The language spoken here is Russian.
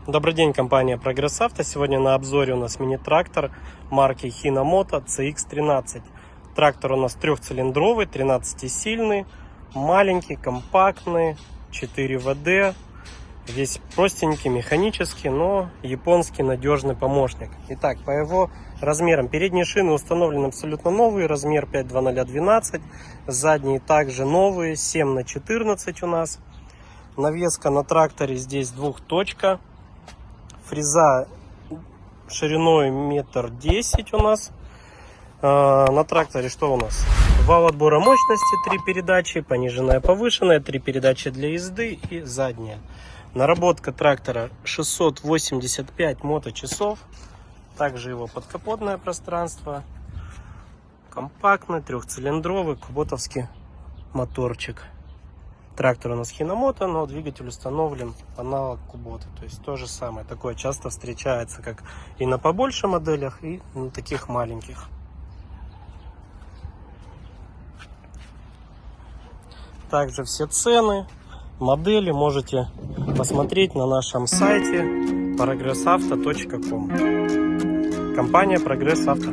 Добрый день, компания Прогресс Авто. Сегодня на обзоре у нас мини-трактор марки Hinomoto CX-13. Трактор у нас трехцилиндровый, 13-сильный, маленький, компактный, 4 ВД. Весь простенький, механический, но японский надежный помощник. Итак, по его размерам. Передние шины установлены абсолютно новые, размер 52012. Задние также новые, 7х14 у нас. Навеска на тракторе здесь двухточка. Фреза шириной 1,10 м у нас. На тракторе что у нас? Вал отбора мощности, 3 передачи, пониженная, повышенная, 3 передачи для езды и задняя. Наработка трактора 685 моточасов. Также его подкапотное пространство. Компактный, трехцилиндровый, куботовский моторчик. Трактор у нас Hinomoto, но двигатель установлен аналог Kubota. То есть то же самое. Такое часто встречается как и на побольше моделях, и на таких маленьких. Также все цены, модели можете посмотреть на нашем сайте progressauto.com. Компания Прогресс Авто.